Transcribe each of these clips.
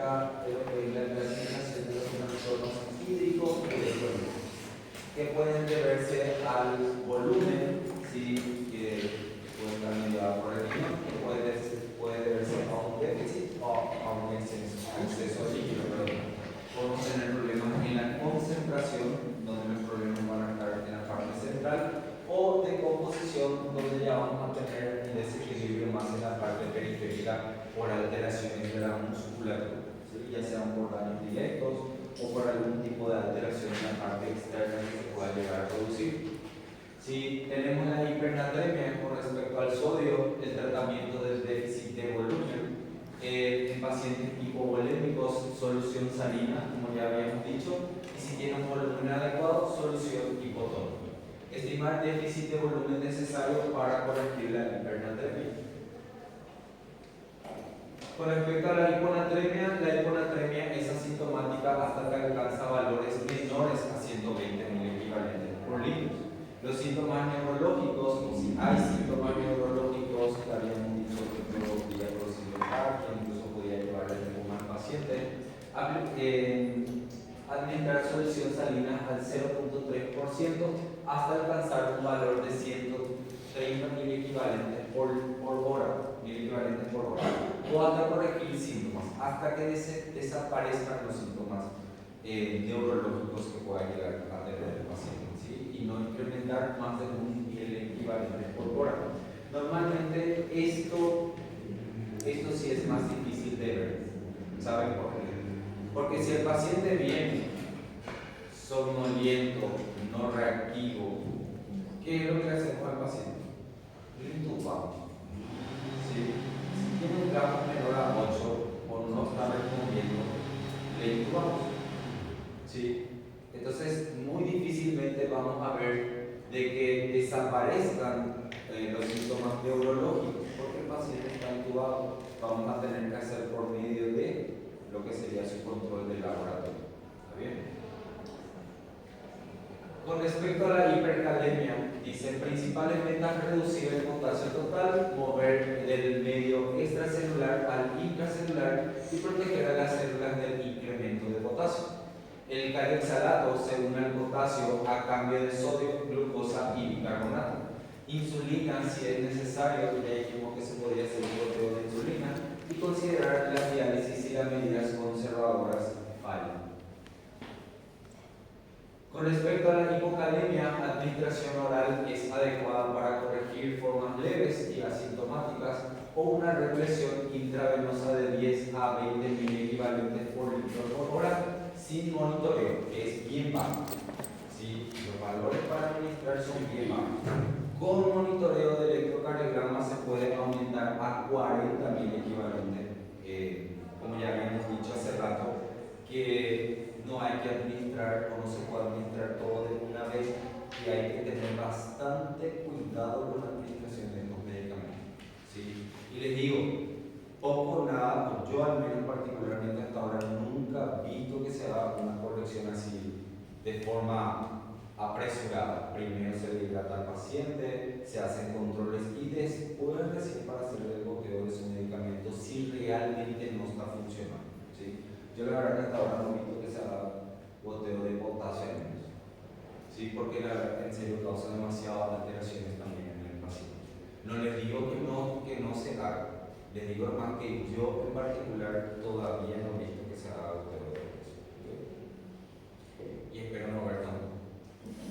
acerca de lo que es la clasificación de los trastornos hídricos y electrónicos, que pueden deberse al volumen, ¿sí? Que puede estar mediado por el riñón, que puede deberse a un déficit o a un exceso de líquido. Podemos tener problemas en la concentración, donde los problemas van a estar en la parte central, o de composición, donde ya vamos a tener un desequilibrio más en la parte periférica por alteraciones de la musculatura, ¿sí? Ya sean por daños directos o por algún tipo de alteración en la parte externa que se pueda llegar a producir. Si tenemos la hipernatremia con respecto al sodio, el tratamiento del déficit de volumen, en pacientes hipovolémicos, solución salina, como ya habíamos dicho, y si tiene un volumen adecuado, solución hipotónica. Estimar déficit de volumen necesario para corregir la hipernatremia. Con respecto a la hiponatremia es asintomática hasta que alcanza valores menores a 120 miliequivalentes por litro. Los síntomas neurológicos, si hay síntomas neurológicos, que habíamos dicho que podía producir que incluso podía llevar el pulmón al paciente, administrar solución salina al 0.3% hasta alcanzar un valor de 130 miliequivalentes por hora, o hasta corregir síntomas, hasta que desaparezcan los síntomas neurológicos que pueda llegar a tener el paciente, ¿sí? Y no incrementar más de un nivel equivalente por hora. Normalmente esto sí es más difícil de ver. ¿Saben por qué? Porque si el paciente viene somnoliento, no reactivo, ¿qué es lo que hacemos al paciente? Lo intubamos. ¿Sí? Si tiene un gramo menor a 8 o no está respondiendo, le intubamos. ¿Sí? Entonces, muy difícilmente vamos a ver de que desaparezcan los síntomas neurológicos, porque el paciente está intubado. Vamos a tener que hacer por medio de lo que sería su control del laboratorio. ¿Está bien? Con respecto a la hipercalemia, dice principales ventajas: reducir el potasio total, mover del medio extracelular al intracelular y proteger a las células del incremento de potasio. El calioxalato se une al potasio a cambio de sodio, glucosa y bicarbonato. Insulina, si es necesario, ya dijimos que se podría hacer un goteo de insulina, y considerar la diálisis y las medidas conservadoras fallan. Con respecto a la hipocalemia, la administración oral es adecuada para corregir formas leves y asintomáticas o una represión intravenosa de 10 a 20 miliequivalentes por litro por hora sin monitoreo, que es bien bajo. ¿Sí? Los valores para administrar son bien bajos. Con monitoreo de electrocardiograma se puede aumentar a 40 miliequivalentes, como ya habíamos dicho hace rato, que no hay que administrar o no se puede administrar todo de una vez, y hay que tener bastante cuidado con la administración de estos medicamentos. ¿Sí? Y les digo, poco o nada, yo al menos particularmente hasta ahora nunca he visto que se haga una corrección así de forma apresurada. Primero se le hidrata al paciente, se hacen controles y después recién para hacer el goteo de su medicamento si realmente no está funcionando. ¿Sí? Yo la verdad que hasta ahora no he visto que se haga goteo de potasio en ellos. ¿Sí? Porque la verdad que en serio causa demasiadas alteraciones también en el paciente. No les digo que no se haga. Les digo hermano que yo en particular todavía no he visto que se haga goteo de potasio. Y espero no ver tampoco.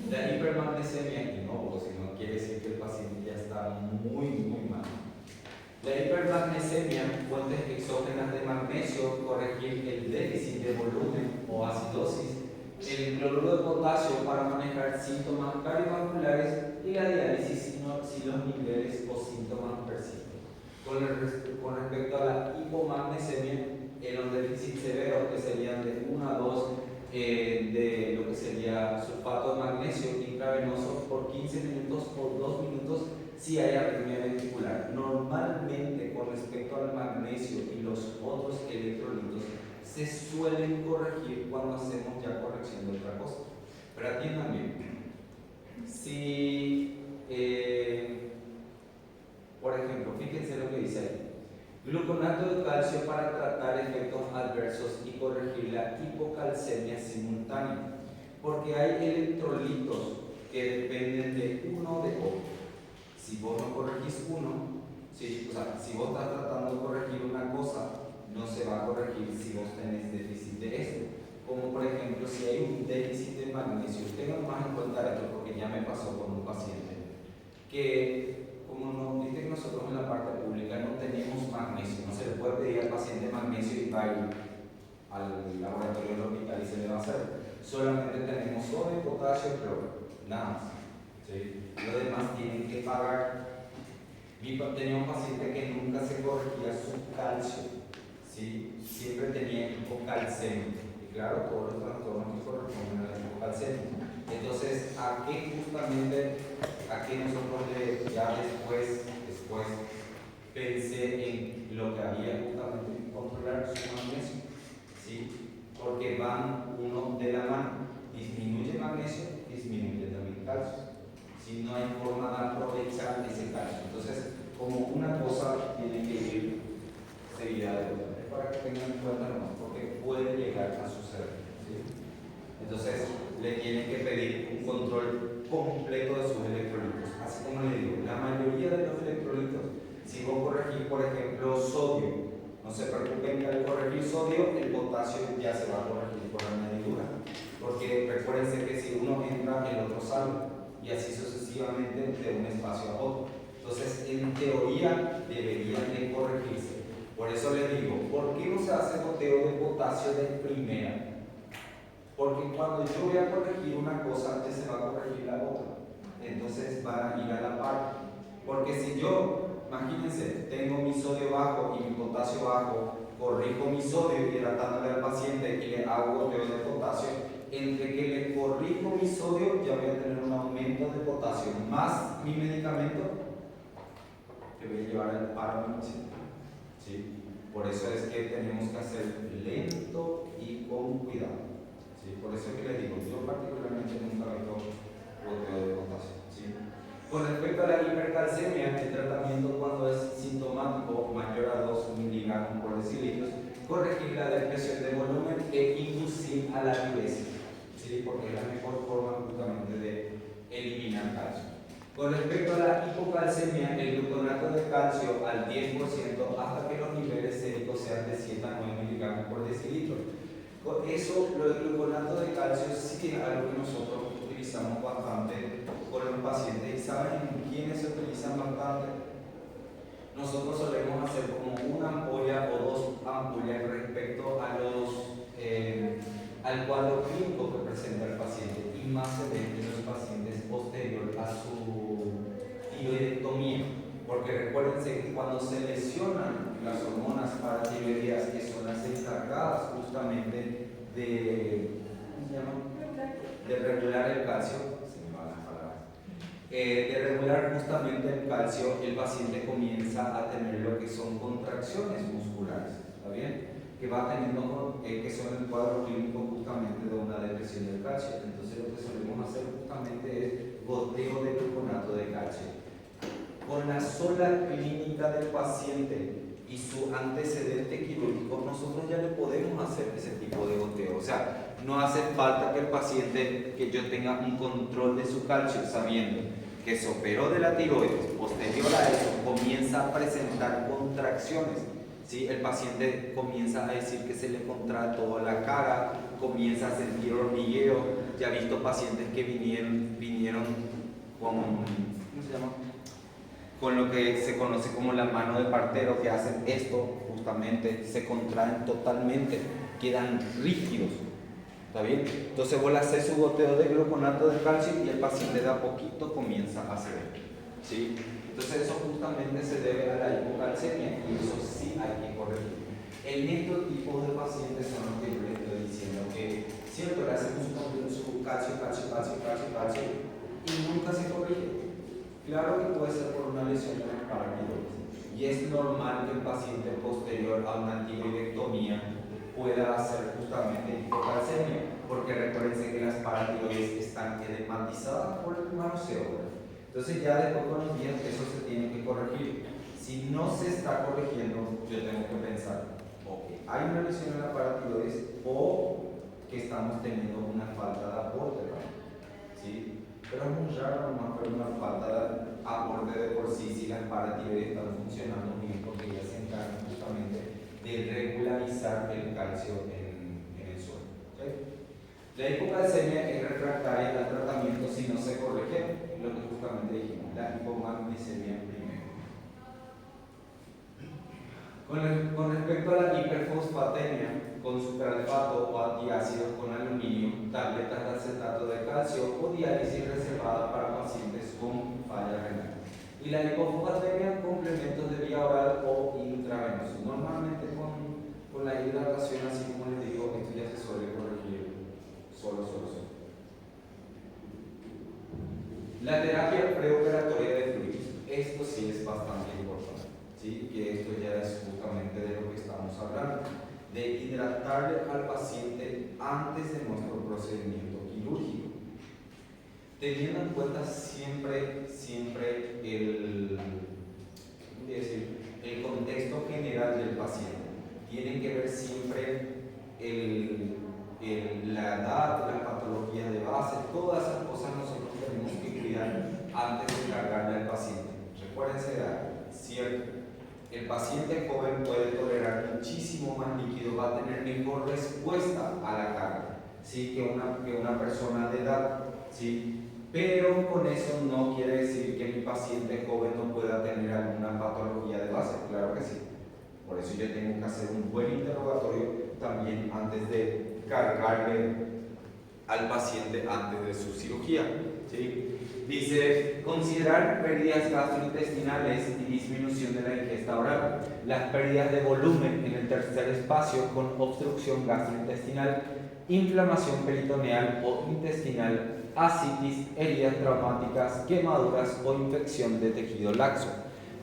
La hipermagnesemia, y no, porque si no quiere decir que el paciente ya está muy mal. La hipermagnesemia, fuentes exógenas de magnesio, corregir el déficit de volumen o acidosis, el cloruro de potasio para manejar síntomas cardiovasculares y la diálisis si los niveles o síntomas persisten. Con respecto a la hipomagnesemia, en los déficits severos, que serían de 1 a 2 de lo que sería sulfato de magnesio intravenoso por 15 minutos o 2 minutos, si hay arritmia ventricular. Normalmente, con respecto al magnesio y los otros electrolitos, se suelen corregir cuando hacemos ya corrección de otra cosa. Pero atiendan bien. Si, por ejemplo, fíjense lo que dice ahí. Gluconato de calcio para tratar efectos adversos y corregir la hipocalcemia simultánea, porque hay electrolitos que dependen de uno de otro. Si vos no corregís uno, si vos estás tratando de corregir una cosa, no se va a corregir si vos tenés déficit de esto. Como por ejemplo, si hay un déficit de magnesio, tengan más en cuenta esto porque ya me pasó con un paciente que, como no, viste que nosotros en la parte pública no tenemos magnesio, no se le puede pedir al paciente magnesio y va a ir al laboratorio del hospital y se le va a hacer. Solamente tenemos sodio, potasio, cloro, nada más. ¿Sí? Lo demás tienen que pagar. Tenía un paciente que nunca se corregía su calcio, ¿sí? Siempre tenía hipocalcemia. Y claro, todos los trastornos que corresponden a la hipocalcemia. Entonces, ¿a qué nosotros ya después pensé en lo que había justamente que controlar su magnesio? ¿Sí? Porque van uno de la mano. Disminuye magnesio, disminuye también calcio. Si no hay forma de aprovechar ese calcio. Entonces, como una cosa tiene que ir seguida de otra. Es para que tengan en cuenta nomás, porque puede llegar a suceder. ¿Sí? Entonces, le tienen que pedir un control completo de sus electrolitos. Así como le digo, la mayoría de los electrolitos, si vos corregís, por ejemplo, sodio, no se preocupen que al corregir sodio, el potasio ya se va a corregir por añadidura. Porque recuérdense que si uno entra, el otro sale. Y así sucesivamente de un espacio a otro. Entonces, en teoría, deberían de corregirse. Por eso les digo, ¿por qué no se hace goteo de potasio de primera? Porque cuando yo voy a corregir una cosa, antes se va a corregir la otra. Entonces van a ir a la par. Porque si yo, imagínense, tengo mi sodio bajo y mi potasio bajo, corrijo mi sodio hidratándole al paciente y le hago goteo de potasio, entre que le corrijo mi sodio, ya voy a tener un aumento de potasio más mi medicamento que voy a llevar al paro a mi paciente. ¿Sí? Por eso es que tenemos que hacer lento y con cuidado. ¿Sí? Por eso es que les digo, yo particularmente nunca meto goteo de potasio. ¿Sí? Con respecto a la hipercalcemia, el tratamiento cuando es sintomático mayor a 2 miligramos por decilitros, corregir la depresión de volumen e inducir a la diuresis. ¿Sí? Porque es la mejor forma justamente de eliminar calcio. Con respecto a la hipocalcemia, el gluconato de calcio al 10% hasta que los niveles séricos sean de 7 a 9 miligramos por decilitro. Con eso, lo del gluconato de calcio sí es algo que nosotros utilizamos bastante con los pacientes. ¿Y saben quiénes se utilizan bastante? Nosotros solemos hacer como una ampolla o dos ampollas respecto a al cuadro clínico que presenta el paciente, y más se ven en los pacientes posterior a su tiroidectomía, porque recuérdense que cuando se lesionan las hormonas paratiroideas, que son las encargadas justamente de regular el calcio, de regular justamente el calcio, el paciente comienza a tener lo que son contracciones musculares, ¿está bien? Que va teniendo, que son el cuadro clínico justamente de una depresión del calcio. Entonces lo que solemos hacer justamente es goteo de gluconato de calcio. Con la sola clínica del paciente y su antecedente quirúrgico, nosotros ya le podemos hacer ese tipo de goteo. O sea, no hace falta que el paciente, que yo tenga un control de su calcio, sabiendo que se operó de la tiroides, posterior a eso comienza a presentar contracciones. ¿Sí? El paciente comienza a decir que se le contrae toda la cara, comienza a sentir hormigueo. Ya he visto pacientes que vinieron con, ¿cómo se llama? Con lo que se conoce como la mano de partero, que hacen esto justamente, se contraen totalmente, quedan rígidos. ¿Está bien? Entonces vos le haces su goteo de gluconato de calcio y el paciente de a poquito comienza a ceder. ¿Sí? Entonces eso justamente se debe a la hipocalcemia y eso sí hay que corregir. En estos tipos de pacientes son los que yo les estoy diciendo que siempre le hacemos su calcio y nunca se corrige. Claro que puede ser por una lesión de la paratiroides y es normal que el paciente posterior a una tiroidectomía pueda hacer justamente hipocalcemia, porque recuérdense que las paratiroides están edematizadas por el manoseo. Entonces ya después con los días eso se tiene que corregir. Si no se está corrigiendo, yo hay una lesión en la paratiroides o que estamos teniendo una falta de aporte, ¿sí? Pero es muy raro nomás ver una falta de aporte de por sí si las paratiroides están funcionando bien, porque ya se encargan justamente de regularizar el calcio en el suelo, ¿sí? La hipocalcemia es refractaria al tratamiento si no se corrige lo que justamente dijimos, la hipomagnesemia primero. Con respecto a la hiperfosfatemia con superalfato o antiácidos con aluminio, tabletas de acetato de calcio o diálisis reservada para pacientes con falla renal. Y la hipofosfatemia, complementos de vía oral o intravenoso. Normalmente con la hidratación, así como les digo, esto ya se suele corregir solo. La terapia preoperatoria de fluidos. Esto sí es bastante importante, ¿sí? Que esto ya es justamente de lo que estamos hablando, de hidratarle al paciente antes de nuestro procedimiento quirúrgico, teniendo en cuenta siempre el contexto general del paciente. Tienen que ver siempre la edad, las patologías de base, todas esas cosas nosotros tenemos que cuidar antes de cargarle al paciente. Recuérdense de algo, cierto, el paciente joven puede tolerar muchísimo más líquido, va a tener mejor respuesta a la carga, ¿sí? que una persona de edad, ¿sí? Pero con eso no quiere decir que mi paciente joven no pueda tener alguna patología de base, claro que sí. Por eso yo tengo que hacer un buen interrogatorio también antes de cargarle al paciente antes de su cirugía, ¿sí? Dice, considerar pérdidas gastrointestinales y disminución de la ingesta oral, las pérdidas de volumen en el tercer espacio con obstrucción gastrointestinal, inflamación peritoneal o intestinal, ascitis, heridas traumáticas, quemaduras o infección de tejido laxo.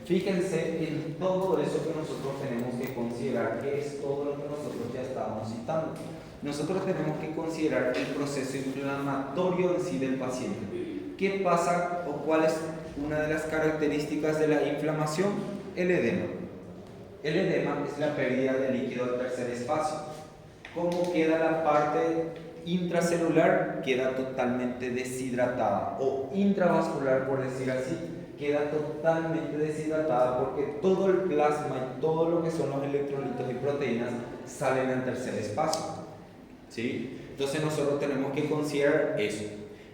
Fíjense en todo eso que nosotros tenemos que considerar, que es todo lo que nosotros ya estábamos citando. Nosotros tenemos que considerar el proceso inflamatorio en sí del paciente. ¿Qué pasa o cuál es una de las características de la inflamación? El edema. El edema es la pérdida de líquido al tercer espacio. ¿Cómo queda la parte intracelular? Queda totalmente deshidratada, o intravascular, por decir así, queda totalmente deshidratada porque todo el plasma y todo lo que son los electrolitos y proteínas salen al tercer espacio, ¿sí? Entonces nosotros tenemos que considerar eso.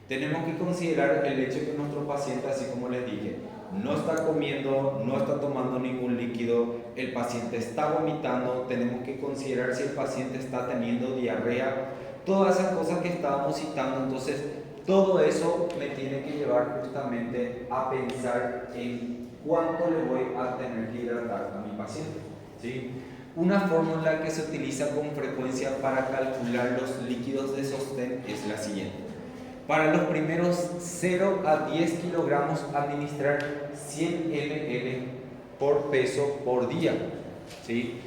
Tenemos que considerar el hecho que nuestro paciente, así como les dije, no está comiendo, no está tomando ningún líquido, el paciente está vomitando, tenemos que considerar si el paciente está teniendo diarrea, todas esas cosas que estábamos citando. Entonces todo eso me tiene que llevar justamente a pensar en cuánto le voy a tener que hidratar a mi paciente, ¿sí? Una fórmula que se utiliza con frecuencia para calcular los líquidos de sostén es la siguiente. Para los primeros 0 a 10 kilogramos, administrar 100 ml por peso por día, ¿sí?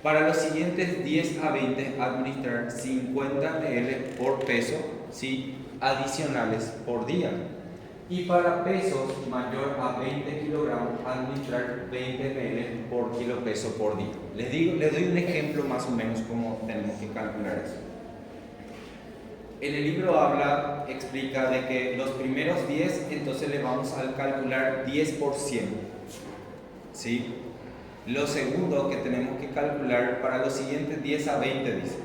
Para los siguientes 10 a 20, administrar 50 ml por peso, ¿sí? Adicionales por día. Y para pesos mayor a 20 kilogramos, administrar 20 ml por kilo peso por día. Les doy un ejemplo más o menos cómo tenemos que calcular eso. En el libro explica de que los primeros 10, entonces le vamos a calcular 10%, ¿sí? Lo segundo que tenemos que calcular para los siguientes 10 a 20, dice,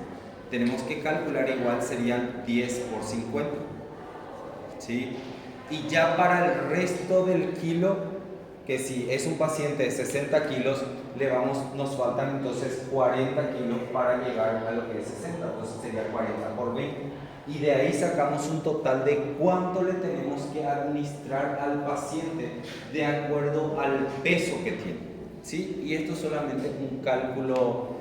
tenemos que calcular igual, serían 10 por 50, ¿sí? Y ya para el resto del kilo, que si es un paciente de 60 kilos, nos faltan entonces 40 kilos para llegar a lo que es 60, entonces sería 40 por 20. Y de ahí sacamos un total de cuánto le tenemos que administrar al paciente de acuerdo al peso que tiene, ¿sí? Y esto es solamente un cálculo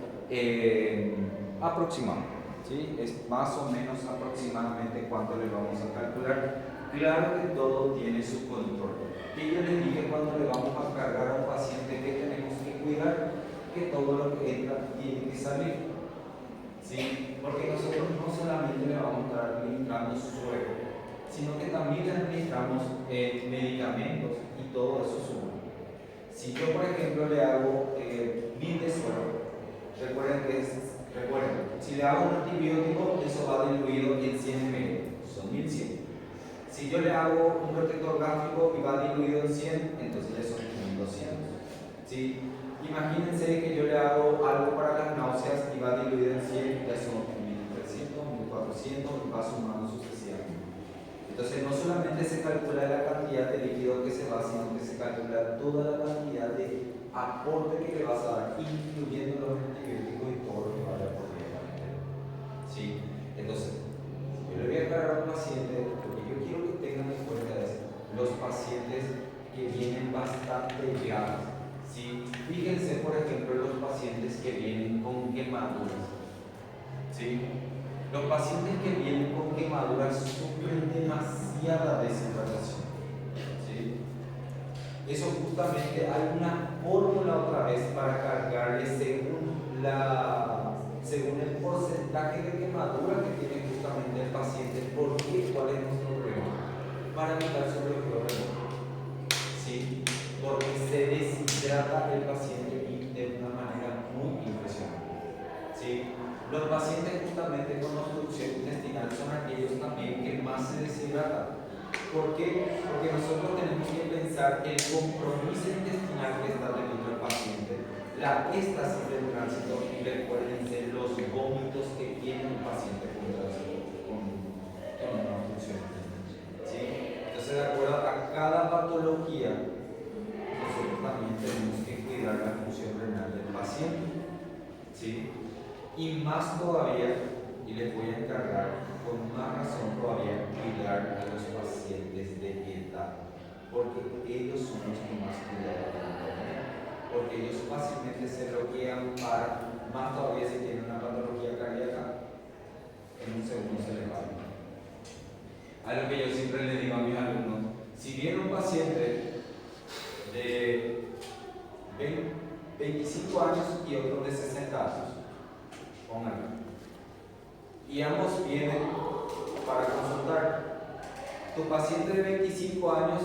aproximado, ¿sí? Es más o menos aproximadamente cuánto le vamos a calcular. Claro que todo tiene su control. Y yo les dije cuando le vamos a cargar a un paciente que tenemos que cuidar que todo lo que entra tiene que salir, ¿sí? Porque nosotros no solamente le vamos a estar administrando suero, sino que también le administramos medicamentos y todo eso suma. Si yo, por ejemplo, le hago mil de suero, recuerden que es le hago un antibiótico, eso va diluido en 100 ml, son 1100. Si yo le hago un protector gástrico y va diluido en 100, entonces ya son 1200. ¿Sí? Imagínense que yo le hago algo para las náuseas y va diluido en 100, ya son 1300, 1400 y va sumando sucesivamente. Entonces no solamente se calcula la cantidad de líquido que se va, sino que se calcula toda la cantidad de aporte que le vas a dar, incluyendo los antibióticos y todo lo que vaya por día. ¿Sí? Entonces, yo le voy a aclarar a un paciente, porque yo quiero que tengan en cuenta eso, los pacientes que vienen bastante graves. ¿Sí? Fíjense, por ejemplo, los pacientes que vienen con quemaduras. ¿Sí? Los pacientes que vienen con quemaduras sufren demasiada deshidratación. ¿Sí? Eso justamente hay una fórmula otra vez para cargarle según el porcentaje de quemadura que tiene justamente el paciente. ¿Por qué? ¿Cuál es nuestro problema? Para evitar sobredosis renal. ¿Sí? Porque se deshidrata el paciente y de una manera muy impresionante. ¿Sí? Los pacientes justamente con obstrucción intestinal son aquellos también que más se deshidratan. ¿Por qué? Porque nosotros tenemos que pensar el compromiso intestinal que está teniendo el paciente, la éstasis del tránsito y recuérdense los vómitos que tiene el paciente con una obstrucción intestinal. ¿Sí? Entonces, de acuerdo a cada patología, nosotros también tenemos que cuidar la función renal del paciente. ¿Sí? Y más todavía, y les voy a encargar con más razón todavía, cuidar a los pacientes de edad, porque ellos son los que más cuidado tienen que tener, porque ellos fácilmente se bloquean para, más todavía si tienen una patología cardíaca, en un segundo se les va. Algo que yo siempre les digo a mis alumnos: si viene un paciente de 25 años y otro de 60 años, pónganlo, y ambos vienen para consultar, tu paciente de 25 años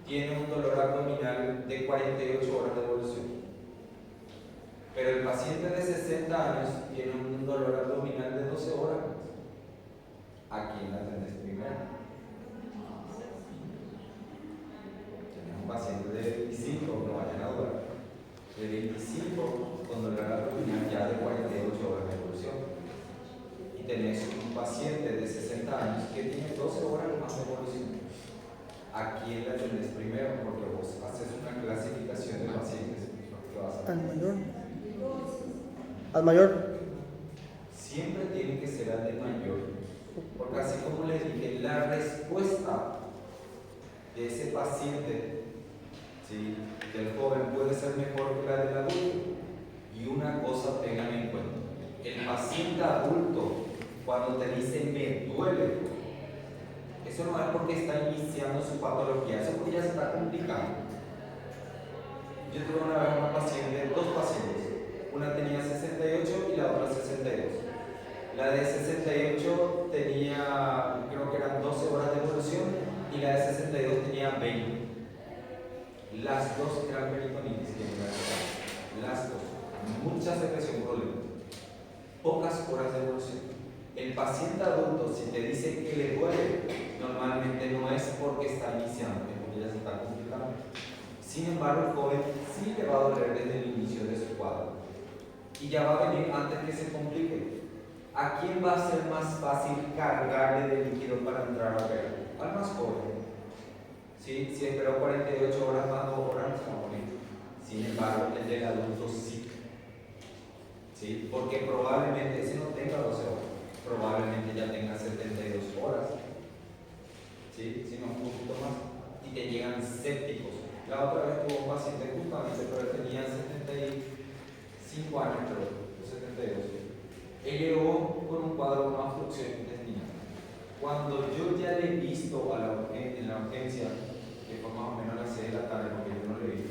tiene un dolor abdominal de 48 horas de evolución, pero el paciente de 60 años tiene un dolor abdominal de 12 horas. ¿A quién la atendés primero? Tenemos un paciente de 25, no vayan a dudar, de 25 con dolor abdominal ya de 48 horas de evolución. Y tenés un paciente de 60 años que tiene 12 horas más de evolución. ¿A quién la atendés primero? Porque vos haces una clasificación de pacientes. Al mayor. Al mayor. Siempre tiene que ser al de mayor. Porque así como les dije, la respuesta de ese paciente, ¿sí?, del joven puede ser mejor que la del adulto. Y una cosa tengan en cuenta: el paciente adulto, cuando te dice me duele, eso no es porque está iniciando su patología, eso es porque ya se está complicando. Yo tuve una vez dos pacientes, una tenía 68 y la otra 62. La de 68 tenía, creo que eran 12 horas de evolución, y la de 62 tenía 20. Las dos eran peritonitis, las dos, mucha secreción problema, pocas horas de evolución. El paciente adulto, si te dice que le duele, normalmente no es porque está iniciando, es porque ya se está complicando. Sin embargo, el joven sí le va a doler desde el inicio de su cuadro y ya va a venir antes que se complique. ¿A quién va a ser más fácil cargarle de líquido para entrar a operar? Al más joven. ¿Sí? Si esperó 48 horas más 2 horas, no se va a morir. Sin embargo, el del adulto sí. ¿Sí? Porque probablemente ese no tenga 12 horas, probablemente ya tenga 72 horas. ¿Sí? Si no, un poquito más. Y te llegan sépticos. La otra vez tuvo un paciente justamente, pero tenía 75 años, creo, o 72. Él llegó con un cuadro de una obstrucción intestinal. Cuando yo ya le he visto en la urgencia, que fue más o menos a las 6 de la tarde, porque yo no le vi,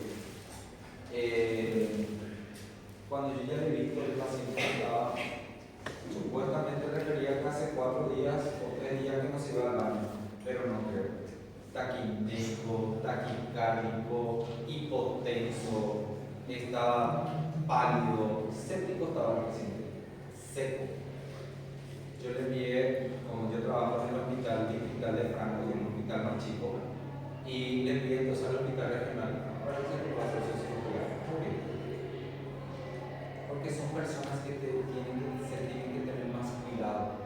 cuando yo ya le he visto, el paciente estaba supuestamente refería que hace 4 días o 3 días que no se iba al baño, pero no creo. Taquipneico, taquicárdico, hipotenso, estaba pálido, séptico estaba el paciente, seco. yo le envié, como yo trabajo en el hospital distrital de Franco, que es un hospital más chico, y le envié entonces al hospital regional para que se pase eso circular. Porque son personas que tienen que tener más cuidado.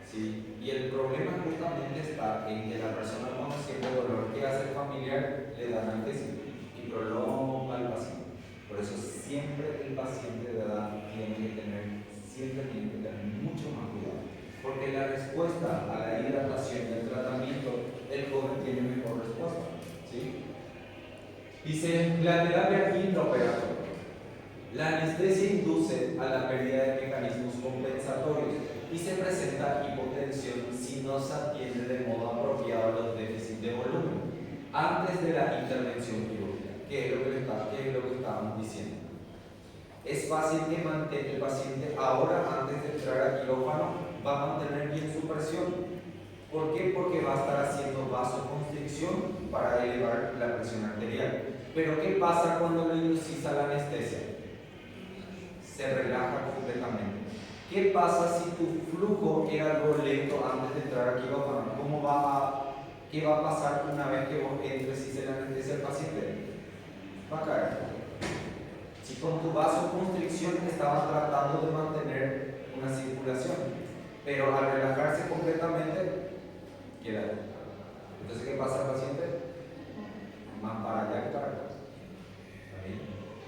¿Sí? Y el problema justamente está en que la persona cuando siente dolor que hace el familiar le da analgesia y prolonga al paciente. Por eso siempre el paciente de edad siempre tiene que tener mucho más cuidado. Porque la respuesta a la hidratación y al tratamiento, el joven tiene mejor respuesta. ¿Sí? Dice, la terapia intraoperatoria. La anestesia induce a la pérdida de mecanismos compensatorios y se presenta hipotensión si no se atiende de modo apropiado a los déficits de volumen antes de la intervención quirúrgica, que es lo que estábamos diciendo. Es fácil que el paciente ahora, antes de entrar a quirófano, va a mantener bien su presión. ¿Por qué? Porque va a estar haciendo vasoconstricción para elevar la presión arterial. Pero ¿qué pasa cuando le inducís a la anestesia? Se relaja completamente. ¿Qué pasa si tu flujo era algo lento antes de entrar a quirófano? ¿Qué va a pasar una vez que vos entres y se le anestesia al paciente? Va a caer. Si con tu vasoconstricción estabas tratando de mantener una circulación, pero al relajarse completamente, queda. Entonces, ¿qué pasa al paciente? Más para allá que para acá.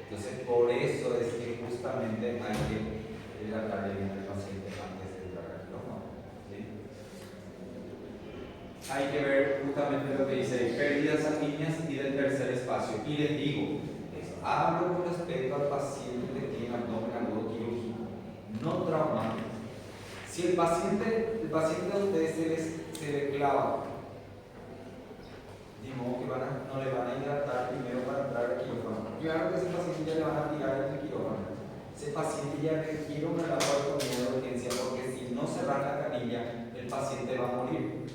Entonces, por eso es que justamente hay que tratar bien al paciente antes de entrar al quirófano. ¿Sí? Hay que ver justamente lo que dice pérdidas sanguíneas y del tercer espacio. Y les digo, hablo con respecto al paciente que tiene abdomen agudo quirúrgico, no traumático. Si el paciente a ustedes se le clava, de modo que no le van a hidratar primero para entrar al quirófano. Claro que ese paciente ya le van a tirar en el quirófano. Ese paciente ya requiere una laparoscopia de urgencia porque si no cerrar la canilla, el paciente va a morir.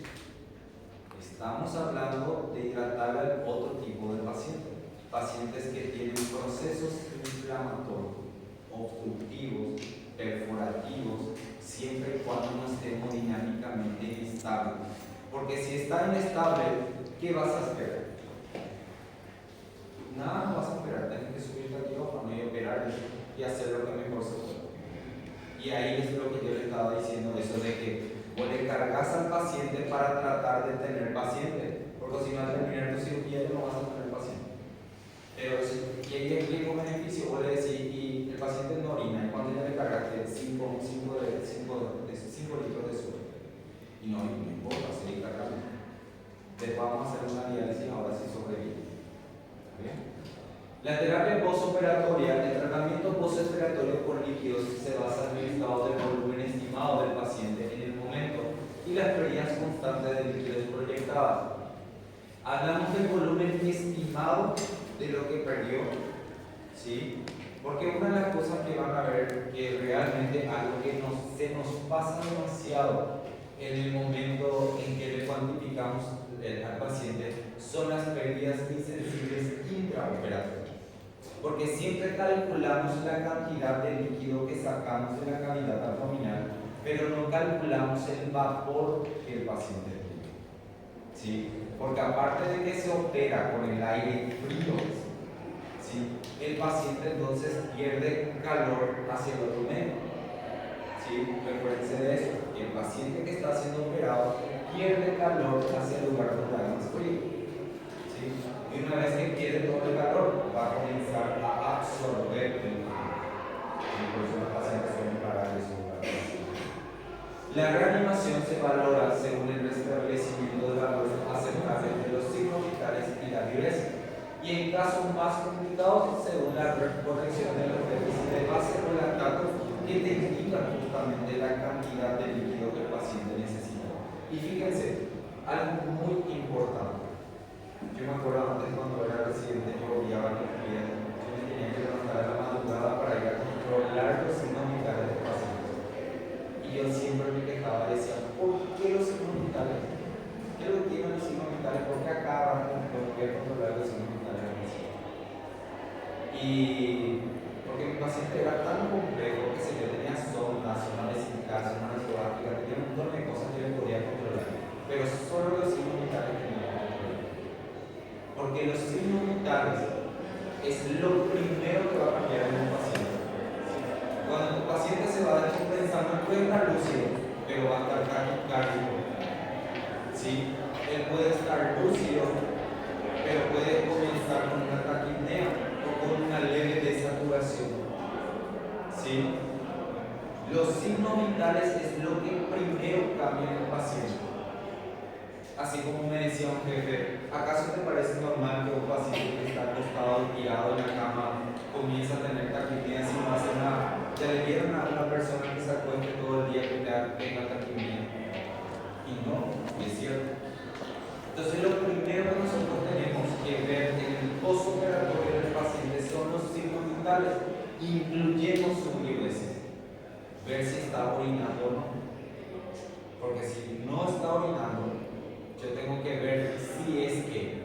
Estamos hablando de hidratar al otro tipo de paciente. Pacientes que tienen procesos inflamatorios, obstructivos, perforativos, siempre y cuando no estemos dinámicamente inestables. Porque si está inestable, ¿qué vas a esperar? Nada no vas a esperar, tienes que subirte al quirófano y operar y hacer lo que mejor se puede. Y ahí es lo que yo le estaba diciendo, eso de que o le cargas al paciente para tratar de tener paciente, porque si no al terminar tu cirugía no vas a tener paciente. Pero si hay riesgo beneficio, vos le decís, y el paciente no orina, y cuando ya le cargaste 5 litros de suero, y no importa, seguir cargando. Después vamos a hacer una diálisis ahora si sobrevive. La terapia postoperatoria, el tratamiento postoperatorio con líquidos se basa en el estado de volumen estimado del paciente en el momento y las pérdidas constantes de líquidos proyectadas. Hablamos del volumen estimado de lo que perdió, ¿sí? Porque una de las cosas que van a ver que realmente algo que se nos pasa demasiado en el momento en que le cuantificamos al paciente son las pérdidas insensibles intraoperatorias. Porque siempre calculamos la cantidad de líquido que sacamos de la cavidad abdominal, pero no calculamos el vapor que el paciente tiene. ¿Sí? Porque aparte de que se opera con el aire frío, ¿sí? El paciente entonces pierde calor hacia el otro medio. ¿Sí? Recuérdense de eso, que el paciente que está siendo operado pierde calor hacia el lugar donde hay más frío. ¿Sí? Y una vez que pierde todo el calor, va a comenzar a absorber el calor. Y por eso los pacientes suelen parar de su lugar. La reanimación se valora según el restablecimiento de valores aceptables de los signos vitales y la diuresis. Y en casos más complicados, según la corrección de los déficits de base o lactato, que te indican justamente la cantidad de líquido que el paciente necesita. Y fíjense, algo muy importante. Yo me acuerdo antes cuando era residente, yo odiaba que yo me tenía que levantar a la madrugada para ir a controlar los signos vitales del paciente. Y yo siempre me quejaba y decía, ¿por qué los signos vitales? ¿Qué es lo que tienen los signos vitales? ¿Por qué acá van a controlar los signos vitales del paciente? Y porque mi paciente era tan complejo que si yo tenía sonda, zona vesical, zona nasal, porque los signos vitales es lo primero que va a cambiar en un paciente. Cuando tu paciente se va descompensando, puede estar lúcido, pero va a estar taquicárdico. ¿Sí? Él puede estar lúcido, pero puede comenzar con una taquipnea o con una leve desaturación. ¿Sí? Los signos vitales es lo que primero cambia en el paciente. Así como me decía un jefe, ¿acaso te parece normal que un paciente que está acostado y tirado en la cama comienza a tener taquipnea sin no hacer nada? ¿Ya le dieron a una persona que se acueste todo el día que tenga taquipnea? Y no, es cierto. Entonces lo primero que nosotros tenemos que ver en el postoperatorio del paciente son los signos vitales, incluyendo su diuresis. Ver si está orinando o no. Porque si no está orinando, yo tengo que ver si es que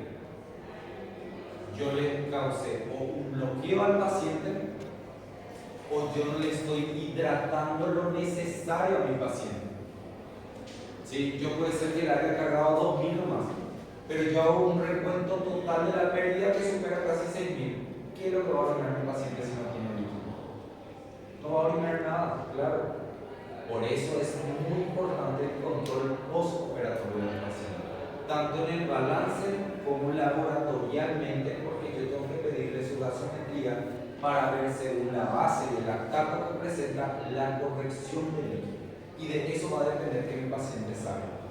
yo le causé o un bloqueo al paciente o yo no le estoy hidratando lo necesario a mi paciente. ¿Sí? Yo puede ser que le haya cargado 2.000 nomás, pero yo hago un recuento total de la pérdida que supera casi 6.000. ¿Qué es lo que va a orinar mi paciente si no tiene líquido? No va a orinar nada, claro. Por eso es muy importante el control postoperatorio del paciente, tanto en el balance como laboratorialmente, porque yo tengo que pedirle su gasometría para ver según la base del lactato que presenta la corrección del líquido. Y de eso va a depender que mi paciente salga.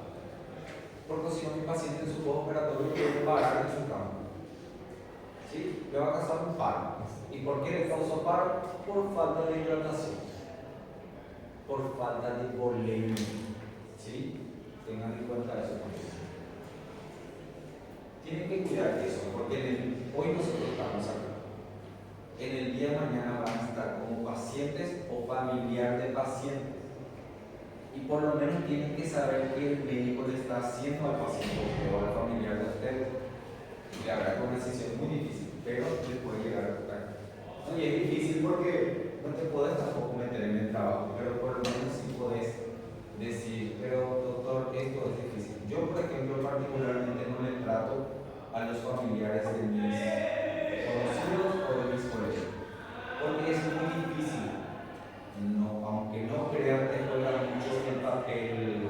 Porque si no, mi paciente en su postoperatorio puede parar en su cama. ¿Sí? Le va a causar un paro. ¿Y por qué le causó paro? Por falta de hidratación, por falta de volemia. ¿Sí? Tengan en cuenta eso también. Tienen que cuidar de eso, porque hoy nosotros estamos acá. En el día de mañana van a estar como pacientes o familiar de pacientes. Y por lo menos tienen que saber qué el médico le está haciendo al paciente o al familiar de ustedes. Le habrá una decisión muy difícil, pero les puede llegar a tocar. No, y es difícil porque no te puedes tampoco meter en el trabajo, pero por lo menos sí puedes decir, pero doctor, esto es difícil. Yo, por ejemplo, particularmente no le trato a los familiares de mis conocidos o de mis colegas, porque es muy difícil. No, aunque no crean, te juega mucho el papel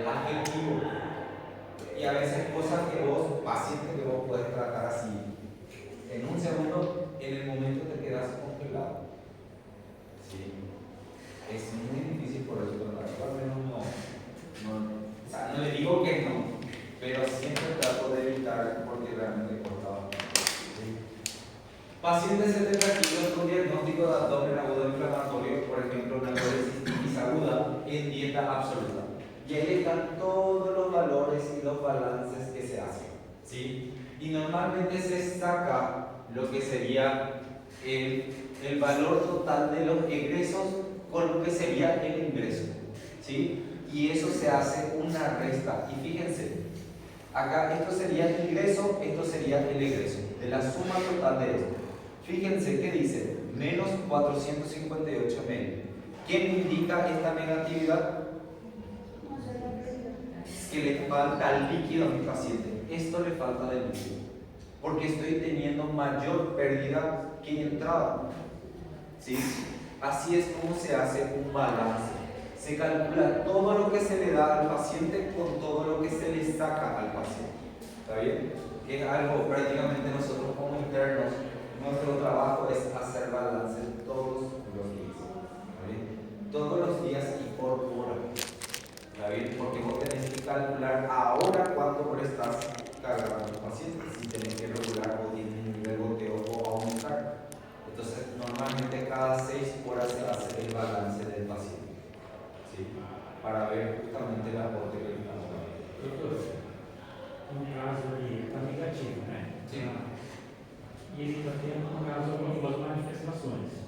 afectivo. Y a veces cosas que vos, pacientes que vos puedes tratar así, en un segundo, en el momento te quedas congelado. ¿Sí? Es muy difícil por eso tratar. Al menos no. O sea, no le digo que no, pero siempre trato de evitar porque realmente cortaba. Pacientes 70 kilos con diagnóstico de abdomen agudo inflamatorio, por ejemplo, una colecistitis aguda en dieta absoluta. Y ahí están todos los valores y los balances que se hacen. ¿Sí? Y normalmente se saca lo que sería el valor total de los egresos con lo que sería el ingreso. ¿Sí? Y eso se hace una resta. Y fíjense, acá esto sería el ingreso, esto sería el egreso, de la suma total de esto. Fíjense que dice menos 458 medio. ¿Qué me indica esta negatividad? Que le falta líquido a mi paciente. Esto le falta de líquido, porque estoy teniendo mayor pérdida que entrada. ¿Sí? Así es como se hace un balance. Se calcula todo lo que se le da al paciente con todo lo que se le saca al paciente. ¿Está bien? Que es algo prácticamente nosotros como internos, nuestro trabajo es hacer balance todos los días. ¿Está bien? Todos los días y por hora. ¿Está bien? Porque vos tenés que calcular ahora cuánto hora estás cargando a tu paciente, si tenés que regular o disminuir el goteo o aumentar. Entonces, normalmente cada 6 horas se hace el balance del paciente. ¿Sí? Para ver justamente el aporte que estamos dando. Doutor, no caso ali, está negativo, né? Sim. E ele está tendo, no caso, algumas manifestações.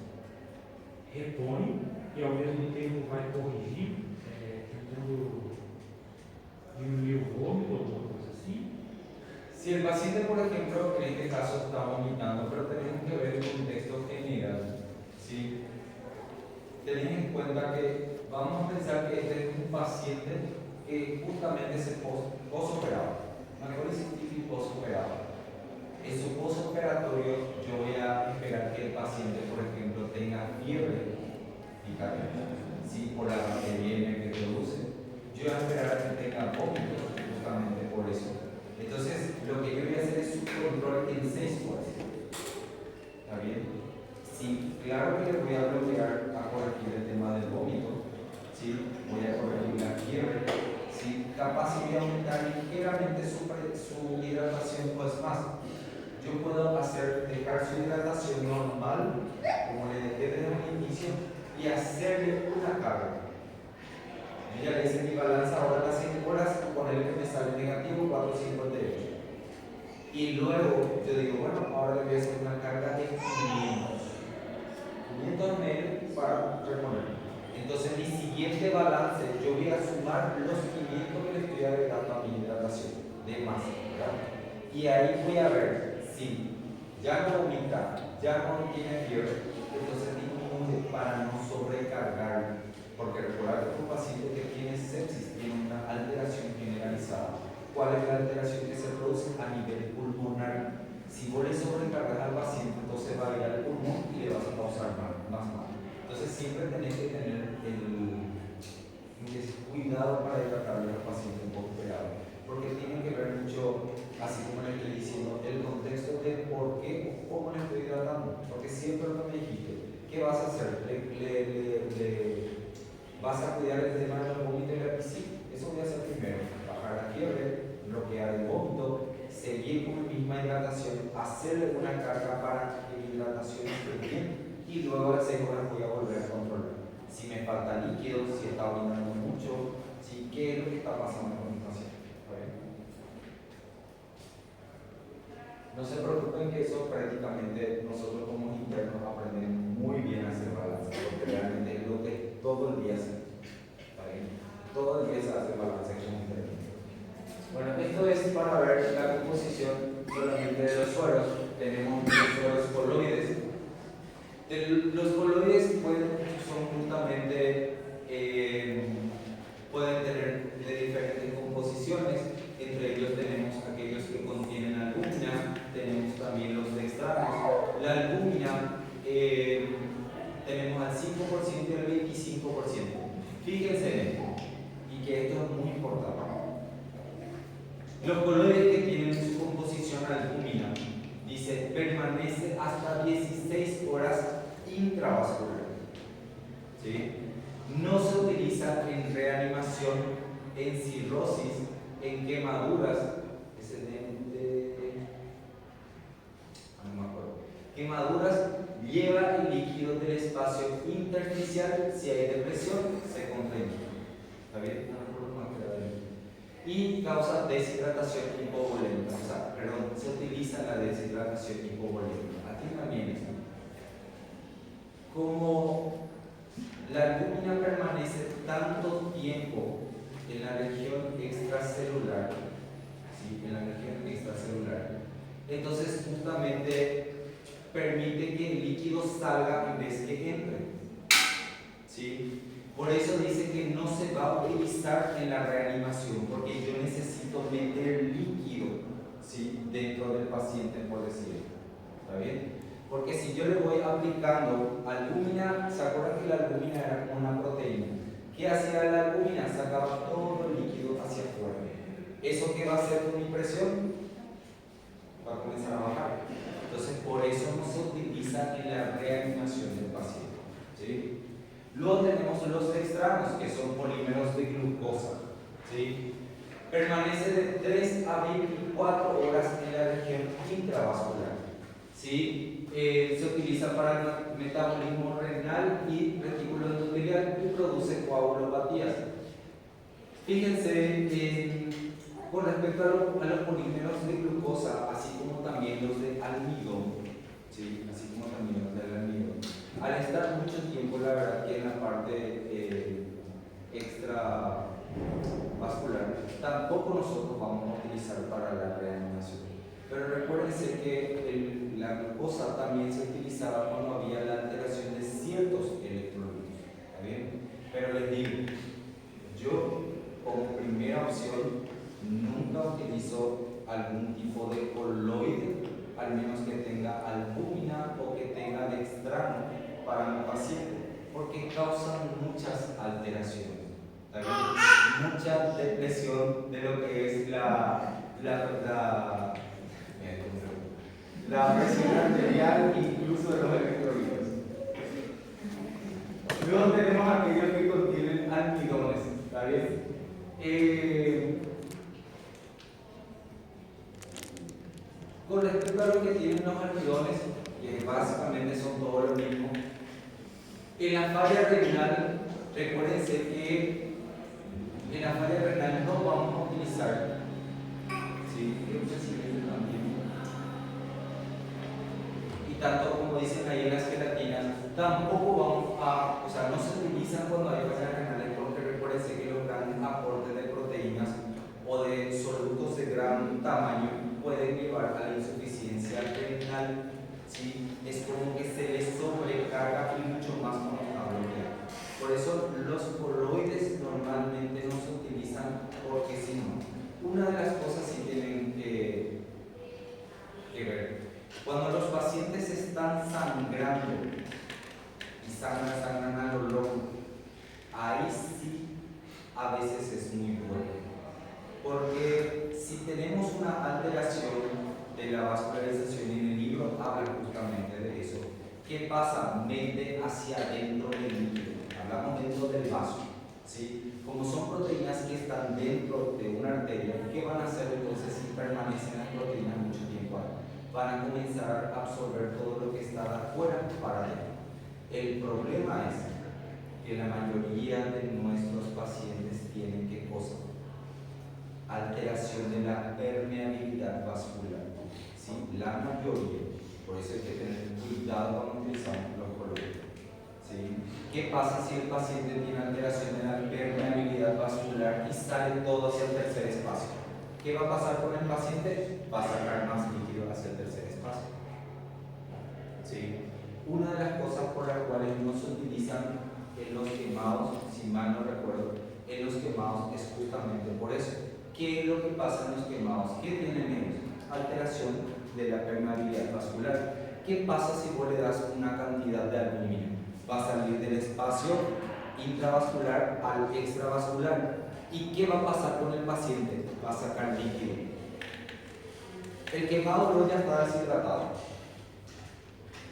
Repõe e, ao mesmo tempo, vai corrigir, tentando diminuir o vômito ou alguma coisa assim. Si el paciente, por ejemplo, en este caso está vomitando, pero tenemos que ver el contexto general. ¿Sí? Tened en cuenta que vamos a pensar que este es un paciente que justamente se posoperaba, una colecistitis postoperatorio. En su postoperatorio yo voy a esperar que el paciente, por ejemplo, tenga fiebre y calentura, ¿sí? Por la bacteria que produce. Yo voy a esperar a que tenga vómitos, justamente por eso. Entonces, lo que yo voy a hacer es un control en 6 horas. ¿Está bien? Sí, claro que le voy a bloquear a corregir el tema del vómito. ¿Sí? Voy a corregir la fiebre. ¿Sí? Capaz de aumentar ligeramente su hidratación, pues más. Yo puedo dejar su hidratación normal, como le dejé desde un inicio, y hacerle una carga. Yo ya le hice mi balanza ahora a las 5 horas, ponerle que me sale negativo 458. Y luego yo digo, bueno, ahora le voy a hacer una carga de 500 ml para reponer. Entonces mi siguiente balance, yo voy a sumar los 500 que le estoy agregando a mi hidratación de más, ¿verdad? Y ahí voy a ver si ya no vomita, ya no tiene fiebre, entonces disminuye para no sobrecargar. Porque recordar que un paciente que tiene sepsis tiene una alteración generalizada. ¿Cuál es la alteración que se produce a nivel pulmonar? Si vos le sobrecargas al paciente, entonces va a ir al pulmón y le vas a causar más mal. Entonces siempre tenés que tener el cuidado para hidratar a los pacientes postoperados, porque tiene que ver mucho, así como le estoy diciendo, el contexto de por qué o cómo le estoy hidratando. Porque siempre lo que me dijiste, ¿qué vas a hacer? ¿Vas a cuidar el tema de los vómitos y la piscina? Eso voy a hacer primero. Bajar la fiebre, bloquear el vómito, seguir con mi misma hidratación, hacerle una carga para que mi hidratación esté bien y luego a las 6 horas voy a volver a controlar. Si me falta líquido, si está orinando mucho, si qué es lo que está pasando con mi paciente. No se preocupen que eso prácticamente nosotros como internos aprendemos muy bien a hacer balance, porque realmente es lo que todo el día hacemos. Todo el día se hace balance como interno. Bueno, esto es para ver la composición solamente de los sueros. Tenemos los sueros coloides. Los coloides son justamente, pueden tener de diferentes composiciones. Entre ellos tenemos aquellos que contienen albúmina, tenemos también los dextranos. La albúmina tenemos al 5% y al 25%. Fíjense en esto, y que esto es muy importante. Los coloides que tienen su composición albúmina, dice, permanece hasta 16 horas intravascular. ¿Sí? No se utiliza en reanimación, en cirrosis, en quemaduras, quemaduras, lleva el líquido del espacio intersticial. Si hay depresión, se contrae. ¿Está bien? Y causa deshidratación hipovolémica. O sea, perdón, se utiliza la deshidratación hipovolémica. Aquí también está. Como la albúmina permanece tanto tiempo en la región extracelular, ¿sí? En la región extracelular, entonces justamente permite que el líquido salga en vez que entre. ¿Sí? Por eso dice que no se va a utilizar en la reanimación, porque yo necesito meter líquido, ¿sí? Dentro del paciente, por decirlo. ¿Está bien? Porque si yo le voy aplicando albúmina, ¿se acuerdan que la albúmina era como una proteína? ¿Qué hacía la albúmina? Sacaba todo el líquido hacia afuera. ¿Eso qué va a hacer con mi presión? Va a comenzar a bajar. Entonces, por eso no se utiliza en la reanimación del paciente. ¿Sí? Luego tenemos los dextranos, que son polímeros de glucosa. ¿Sí? Permanece de 3 a 24 horas en la región intravascular. ¿Sí? Se utiliza para el metabolismo renal y retículo endotelial y produce coagulopatías. Fíjense, con respecto a los polímeros de glucosa, así como también los de almidón, ¿sí? Así como también los del almidón, al estar mucho tiempo, la verdad que en la parte extravascular, tampoco nosotros vamos a utilizar para la reanimación. Pero recuérdense que la glucosa también se utilizaba cuando había la alteración de ciertos electrolitos. ¿Está bien? Pero les digo, yo como primera opción nunca utilizo algún tipo para mi paciente, porque causan muchas alteraciones, mucha depresión de lo que es la presión arterial, incluso de los electrolitos. Luego tenemos aquellos que contienen almidones, ¿está bien? Con respecto a lo que tienen los almidones, que básicamente son todo lo mismo, en la falla renal, recuérdense que en la falla renal no vamos a utilizar, ¿sí? Y tanto como dicen ahí en las gelatinas, tampoco vamos a, o sea, no se utilizan cuando hay fallas renales, porque recuérdense que los grandes aportes de proteínas o de solutos de gran tamaño pueden llevar a la insuficiencia renal, ¿sí? Es como que se les sobrecarga y mucho más con esta bloquea. Por eso los coloides normalmente no se utilizan, porque si no, una de las cosas sí tienen que ver. Cuando los pacientes están sangrando y sangran a lo loco, ahí sí a veces es muy bueno. Porque si tenemos una alteración de la vascularización, y en el libro habla justamente de eso, ¿qué pasa? Mete hacia adentro del líquido, hablamos dentro del vaso, ¿sí? Como son proteínas que están dentro de una arteria, ¿qué van a hacer entonces si permanecen las proteínas mucho tiempo ahí? Van a comenzar a absorber todo lo que está de afuera para adentro. El problema es que la mayoría de nuestros pacientes tienen ¿qué cosa? Alteración de la permeabilidad vascular, ¿sí? La mayoría, por eso hay que tener cuidado cuando utilizamos los coloides, ¿sí? ¿Qué pasa si el paciente tiene alteración de la permeabilidad vascular y sale todo hacia el tercer espacio? ¿Qué va a pasar con el paciente? Va a sacar más líquido hacia el tercer espacio, ¿sí? Una de las cosas por las cuales no se utilizan en los quemados, si mal no recuerdo, en los quemados es justamente por eso. ¿Qué es lo que pasa en los quemados? ¿Qué tienen ellos? Alteración de la permeabilidad vascular. ¿Qué pasa si vos le das una cantidad de aluminio? Va a salir del espacio intravascular al extravascular. ¿Y qué va a pasar con el paciente? Va a sacar líquido. El quemado ya está deshidratado.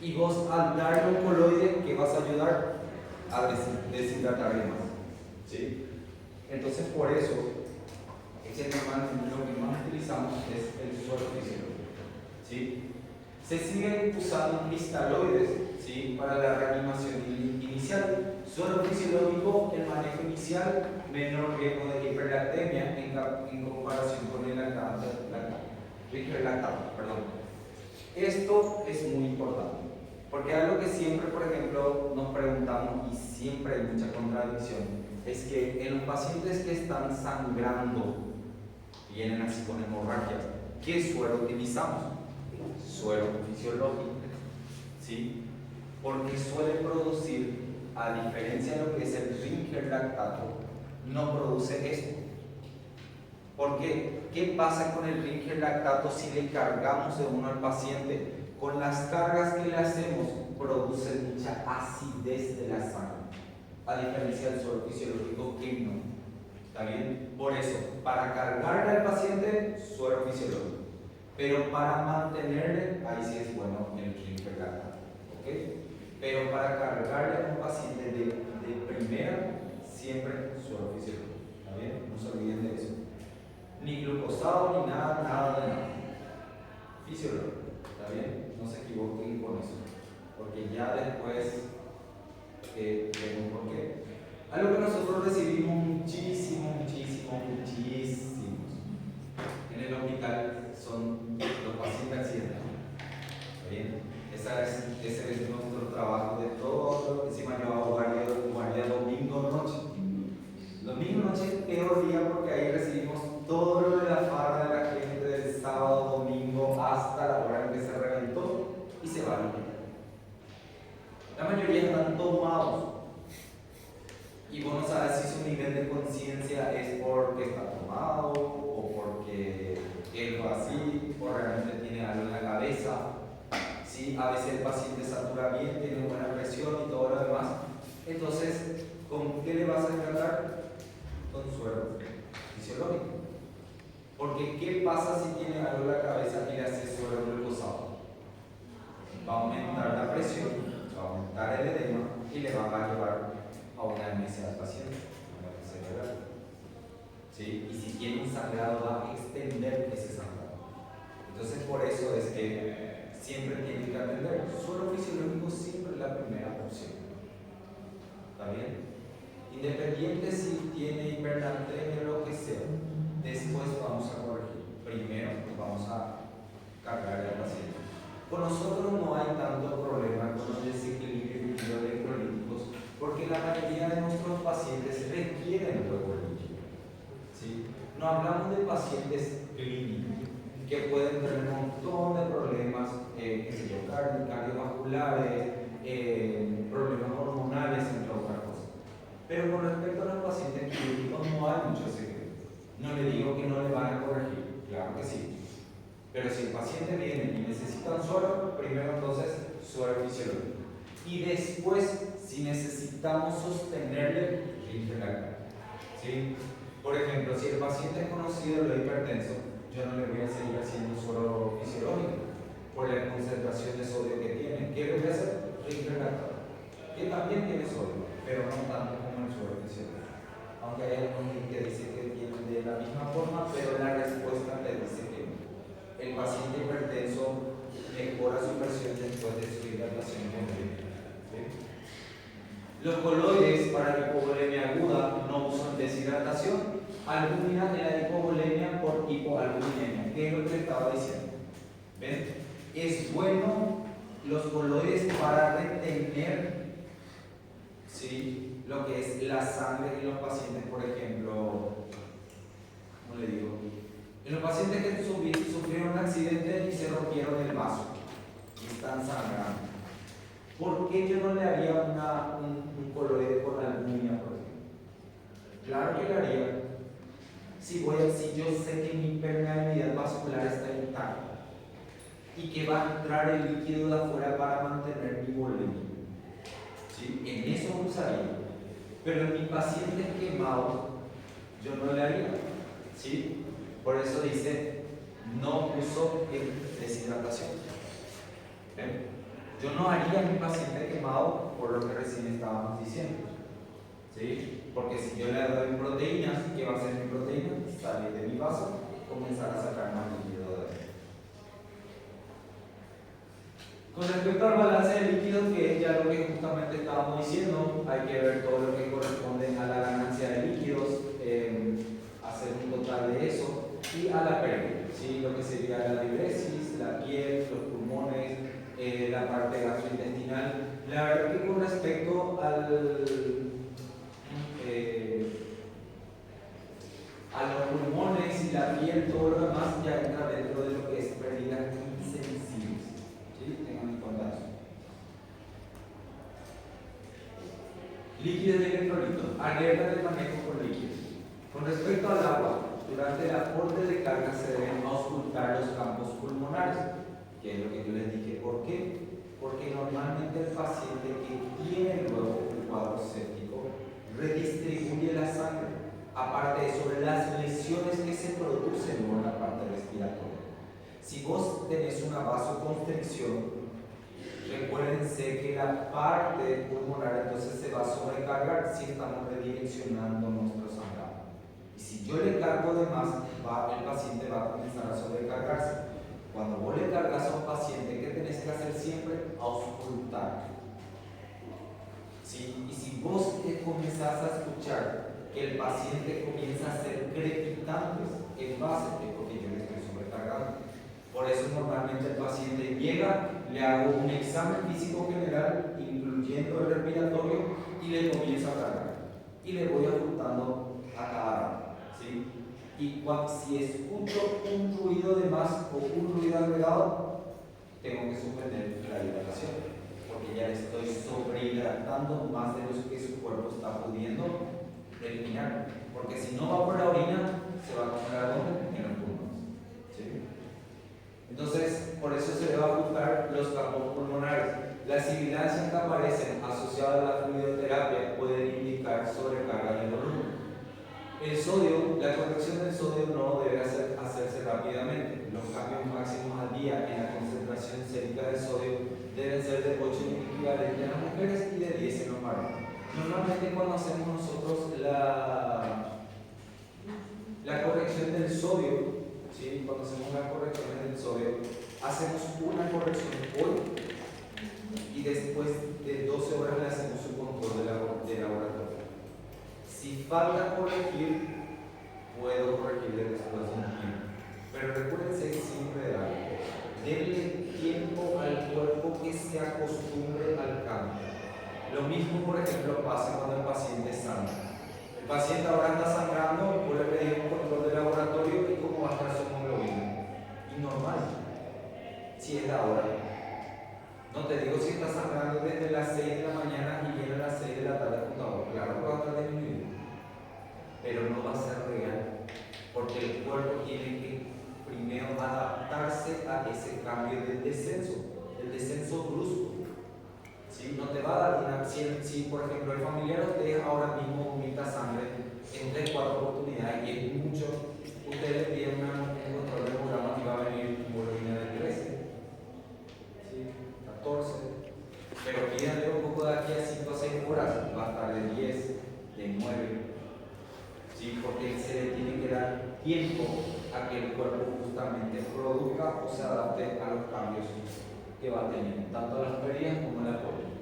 Y vos al darle un coloide, ¿qué vas a ayudar? A deshidratarle más, ¿sí? Entonces por eso es que normalmente lo que más utilizamos es el suero fisiológico, ¿sí? Se siguen usando cristaloides, ¿sí? Para la reanimación inicial. Suero fisiológico, el manejo inicial, menor riesgo de hiperlactemia en comparación con el lactato, perdón. Esto es muy importante, porque algo que siempre, por ejemplo, nos preguntamos y siempre hay mucha contradicción, es que en los pacientes que están sangrando, vienen así con hemorragia, ¿qué suero utilizamos? Suero fisiológico, ¿sí? Porque suele producir, a diferencia de lo que es el Rinker lactato, no produce esto. ¿Por qué? ¿Qué pasa con el Rinker lactato si le cargamos de uno al paciente? Con las cargas que le hacemos, produce mucha acidez de la sangre, a diferencia del suero fisiológico que no. ¿Está bien? Por eso, para cargarle al paciente, suero fisiológico. Pero para mantenerle, ahí sí es bueno el Rinker lactato. ¿Ok? Pero para cargarle a un paciente de primera, siempre suero fisiológico. ¿Está bien? No se olviden de eso. Ni glucosado, ni nada de nada. Fisiológico. ¿Está bien? No se equivoquen con eso. Porque ya después vemos por qué. Algo que nosotros recibimos muchísimos en el hospital son los pacientes accidentados. ¿Está bien? Ese es nuestro trabajo de todo. Encima yo hago guardia domingo noche. Domingo noche es peor día porque ahí recibimos todo lo de la farra de la gente del sábado, domingo, hasta la hora en que se reventó y se va a limpiar. La mayoría están tomados. Y vos no sabes si su nivel de conciencia es porque está tomado o porque es así o realmente tiene algo en la cabeza. Si ¿sí? A veces el paciente satura bien, tiene buena presión y todo lo demás. Entonces, ¿con qué le vas a tratar? Con suero fisiológico. Porque ¿qué pasa si tiene algo en la cabeza y le hace suero glucosado? Va a aumentar la presión, va a aumentar el edema y le va a llevar a una amnesia al paciente, una muerte cerebral. ¿Sí? Y si tiene un sangrado, va a extender ese sangrado. Entonces, por eso es que siempre tiene que atender. Suero fisiológico siempre es la primera opción. ¿Está bien? Independiente si tiene hipernatremia o lo que sea, después vamos a corregir. Primero vamos a cargar al paciente. Con nosotros no hay tanto problema con los desequilibrios electrolíticos porque la mayoría de nuestros pacientes requieren luego líquido. ¿Sí? No hablamos de pacientes clínicos que pueden tener un montón de problemas, cardiovasculares, problemas hormonales, entre otras cosas. Pero con respecto a los pacientes clínicos no hay mucho secreto. No le digo que no le van a corregir, claro que sí. Pero si el paciente viene y necesita un suero, primero entonces suero fisiológico. Y después, si necesitamos sostenerle, rinfenactal. ¿Sí? Por ejemplo, si el paciente es conocido lo hipertenso, yo no le voy a seguir haciendo suero fisiológico por la concentración de sodio que tiene. ¿Qué le voy a hacer? Rinfenactal, que también tiene sodio, pero no tanto como el suero fisiológico. Aunque hay algunos que dicen que tienen de la misma forma, pero la respuesta le dice que el paciente hipertenso mejora su presión después de su hidratación completa. ¿Sí? Los coloides para la hipovolemia aguda no usan deshidratación. Albúmina en la hipovolemia por hipoalbuminemia. ¿Qué es lo que le estaba diciendo? ¿Ven? Es bueno los coloides para retener, ¿sí?, lo que es la sangre en los pacientes, por ejemplo, ¿cómo le digo? En los pacientes que sufrieron un accidente y se rompieron el vaso y están sangrando, ¿por qué yo no le haría un coloide con albúmina, por ejemplo? Claro que le haría. Si yo sé que mi permeabilidad vascular está intacta y que va a entrar el líquido de afuera para mantener mi volumen, ¿sí? En eso usaría. Pero en mi paciente quemado, yo no le haría, ¿sí? Por eso dice, no uso deshidratación. ¿Ven? Yo no haría a mi paciente quemado por lo que recién estábamos diciendo, ¿sí? Porque si yo le doy proteínas, ¿qué va a hacer mi proteína? Salir de mi vaso, comenzar a sacar más líquido de ahí. Con respecto al balance de líquidos, que es ya lo que justamente estábamos diciendo, hay que ver todo lo que corresponde a la ganancia de líquidos, hacer un total de eso, y a la pérdida, ¿sí? Lo que sería la diuresis, la piel, los pulmones, la parte gastrointestinal. La verdad que con respecto a los pulmones y la piel, todo lo demás ya entra dentro de lo que es pérdidas insensibles. ¿Sí? Tengan en cuenta eso. Líquidos y electrolitos. Alerta del manejo con líquidos. Con respecto al agua, durante el aporte de carga se deben auscultar los campos pulmonares, que es lo que yo les dije. ¿Por qué? Porque normalmente el paciente que tiene luego un cuadro séptico redistribuye la sangre, aparte de sobre las lesiones que se producen en la parte respiratoria. Si vos tenés una vasoconstricción, recuérdense que la parte pulmonar entonces se va a sobrecargar si estamos redireccionando nuestro sangrado. Y si yo le cargo de más, el paciente va a comenzar a sobrecargarse. Cuando vos le cargas a un paciente, ¿qué tenés que hacer siempre? Auscultar. ¿Sí? Y si vos comenzás a escuchar que el paciente comienza a hacer crepitantes en base, es porque yo le estoy sobrecargando. Por eso normalmente el paciente llega, le hago un examen físico general, incluyendo el respiratorio, y le comienzo a cargar. Y le voy ajustando a cada rato, ¿sí? Y si escucho un ruido de más o un ruido agregado, tengo que suspender la hidratación, porque ya le estoy sobrehidratando más de lo que su cuerpo está pudiendo eliminar. Porque si no va por la orina, se va a acumular ¿dónde? En los pulmones, ¿sí? Entonces, por eso se le va a buscar los campos pulmonares. Las sibilancias que aparecen asociadas a la fluidoterapia pueden indicar sobrecarga de volumen. El sodio, la corrección del sodio no debe hacerse rápidamente. Los cambios máximos al día en la concentración sérica del sodio deben ser de 8 equivalentes en las mujeres y de 10 en los varones. Normalmente cuando hacemos nosotros la corrección del sodio, ¿sí? Cuando hacemos las correcciones del sodio, hacemos una corrección hoy y después de 12 horas le hacemos un control de laboratorio. Si falta corregir, puedo corregirle después de un tiempo. Pero recuérdense siempre de algo. Denle tiempo al cuerpo que se acostumbre al cambio. Lo mismo, por ejemplo, pasa cuando el paciente sangra. El paciente ahora está sangrando, yo le pedí un control de laboratorio y cómo va a estar su hemoglobina. Y normal, si es la hora. No te digo si está sangrando desde las 6 de la mañana y viene a las 6 de la tarde junto a vos. Claro que va a estar disminuido, pero no va a ser real, porque el cuerpo tiene que primero adaptarse a ese cambio del descenso, el descenso brusco. ¿Sí? No te va a dar una, si por ejemplo el familiar usted ahora mismo vomita sangre en 3-4 oportunidades y es mucho, usted le pide un control de hemograma y va a venir hemoglobina de 13, ¿sí? 14, pero pídanle un poco de aquí a 5 o 6 horas, va a estar de 10, de 9, ¿sí? Porque se le tiene que dar tiempo a que el cuerpo justamente produzca o se adapte a los cambios que va a tener, tanto a las pérdidas como a la polio.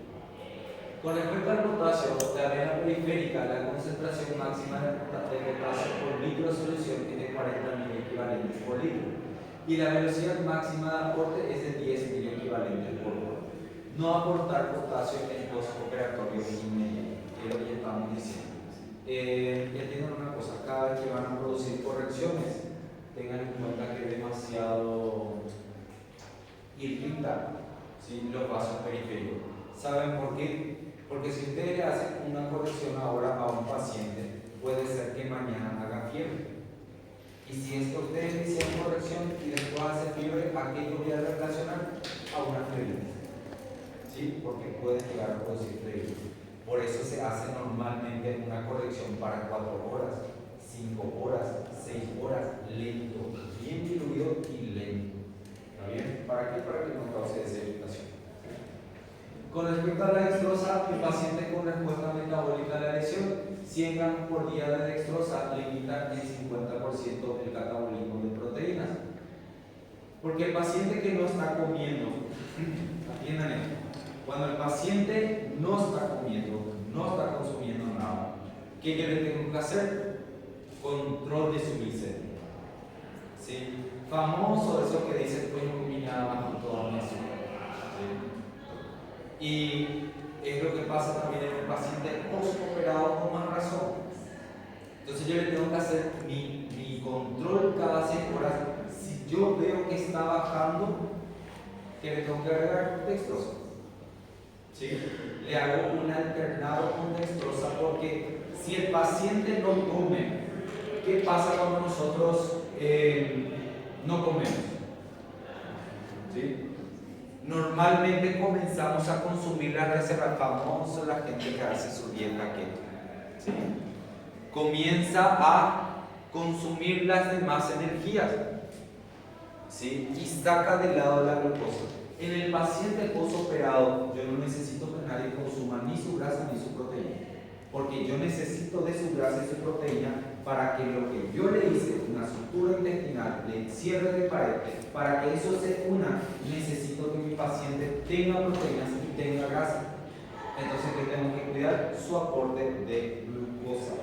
Con respecto al potasio, la vena periférica, la concentración máxima de potasio por litro de solución es de 40 mil equivalentes por litro y la velocidad máxima de aporte es de 10 mil equivalentes por hora. No aportar potasio en postoperatorio inmediato, que es lo que estamos diciendo. Ya tienen una cosa, cada vez que van a producir correcciones, tengan en cuenta que es demasiado irrita, ¿sí? Los vasos periféricos. ¿Saben por qué? Porque si ustedes le hacen una corrección ahora a un paciente, puede ser que mañana haga fiebre. Y si es que ustedes le hicieron corrección y después hace fiebre, ¿a qué yo voy a relacionar? A una flebitis, ¿sí? Porque puede llegar a producir flebitis. Por eso se hace normalmente una corrección para 4 horas, 5 horas, 6 horas, lento, bien diluido y lento. ¿Está bien? ¿Para qué? Para que no cause deshidratación. Con respecto a la dextrosa, el paciente con respuesta metabólica a la lesión, 100 gramos por día de dextrosa limitan el 50% del catabolismo de proteínas. Porque el paciente que no está comiendo, atiendan esto, cuando el paciente no está comiendo, no está consumiendo nada, ¿qué yo le tengo que hacer? Control de su glicemia. ¿Sí? Famoso eso que dice, pues no comí nada más con toda mi azúcar. ¿Sí? Y es lo que pasa también en el paciente postoperado con más razón. Entonces yo le tengo que hacer mi control cada 6 horas. Si yo veo que está bajando, ¿qué le tengo que agregar? Dextrosa. ¿Sí? Le hago un alternado con dextrosa porque si el paciente no come, ¿qué pasa cuando nosotros no comemos? ¿Sí? Normalmente comenzamos a consumir las reservas, famoso la gente que hace su dieta keto, ¿sí? Comienza a consumir las demás energías, ¿sí? Y saca de lado la glucosa. En el paciente postoperado, yo no necesito que nadie consuma ni su grasa ni su proteína, porque yo necesito de su grasa y su proteína para que lo que yo le hice, una sutura intestinal, de cierre de pared, para que eso se una, necesito que mi paciente tenga proteínas y tenga grasa. Entonces, ¿qué tengo que cuidar? Su aporte de glucosa,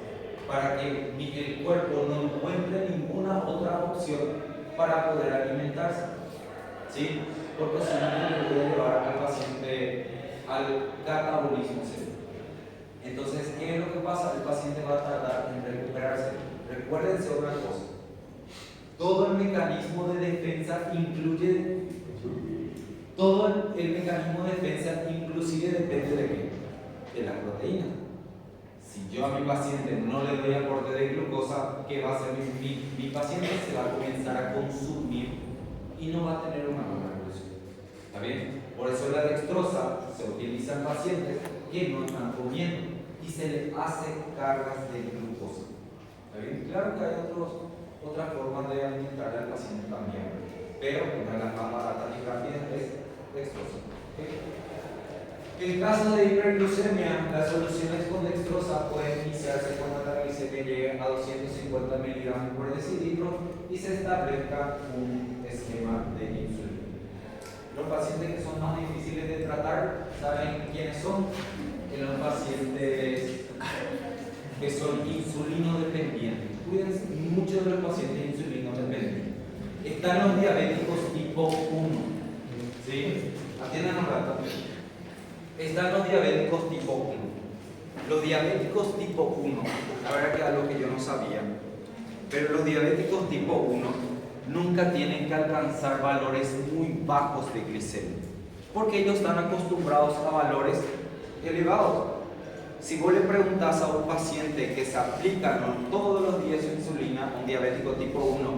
para que el cuerpo no encuentre ninguna otra opción para poder alimentarse, ¿sí? Porque si no, le voy a llevar al paciente al catabolismo cerebral. Entonces, ¿qué es lo que pasa? El paciente va a tardar en recuperarse. Recuérdense otra cosa. Todo el mecanismo de defensa incluye, todo el mecanismo de defensa inclusive depende de qué? De la proteína. Si yo a mi paciente no le doy aporte de glucosa, ¿qué va a hacer mi paciente? Se va a comenzar a consumir y no va a tener una buena evolución. ¿Está bien? Por eso la dextrosa se utiliza en pacientes que no están comiendo y se les hace cargas de glucosa. ¿Está bien? Claro que hay otras formas de alimentar al paciente también, pero una de las más baratas y rápidas es dextrosa. ¿Okay? En caso de hiperglucemia, las soluciones con dextrosa pueden iniciarse cuando la glicemia llegue a 250 miligramos por decilitro y se establezca un esquema de insulina. Los pacientes que son más difíciles de tratar, ¿saben quiénes son? Los pacientes que son insulinodependientes. Cuídense mucho de los pacientes insulinodependientes. Están los diabéticos tipo 1. ¿Sí? Atiendan un rato. Están los diabéticos tipo 1. Los diabéticos tipo 1, la verdad que es algo que yo no sabía, pero los diabéticos tipo 1 nunca tienen que alcanzar valores muy bajos de glicemia, porque ellos están acostumbrados a valores elevados. Si vos le preguntas a un paciente que se aplica todos los días su insulina, un diabético tipo 1,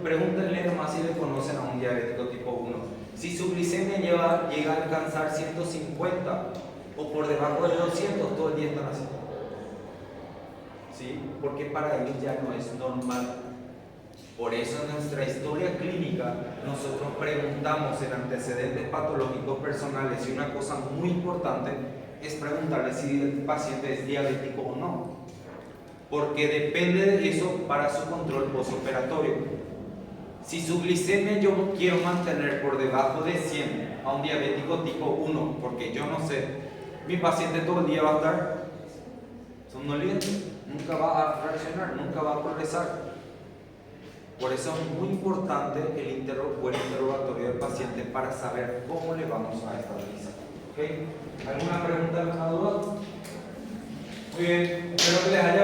pregúntenle nomás si le conocen a un diabético tipo 1. Si su glicemia llega a alcanzar 150 o por debajo de 200, todo el día están así. ¿Sí? Porque para ellos ya no es normal. Por eso en nuestra historia clínica nosotros preguntamos en antecedentes patológicos personales, y una cosa muy importante es preguntarle si el paciente es diabético o no, porque depende de eso para su control postoperatorio. Si su glicemia yo quiero mantener por debajo de 100 a un diabético tipo 1, porque yo no sé, mi paciente todo el día va a estar somnoliento, nunca va a reaccionar, nunca va a progresar. Por eso es muy importante el buen interrogatorio del paciente para saber cómo le vamos a estabilizar. ¿Okay? ¿Alguna pregunta, alguna duda? Muy bien, espero que les haya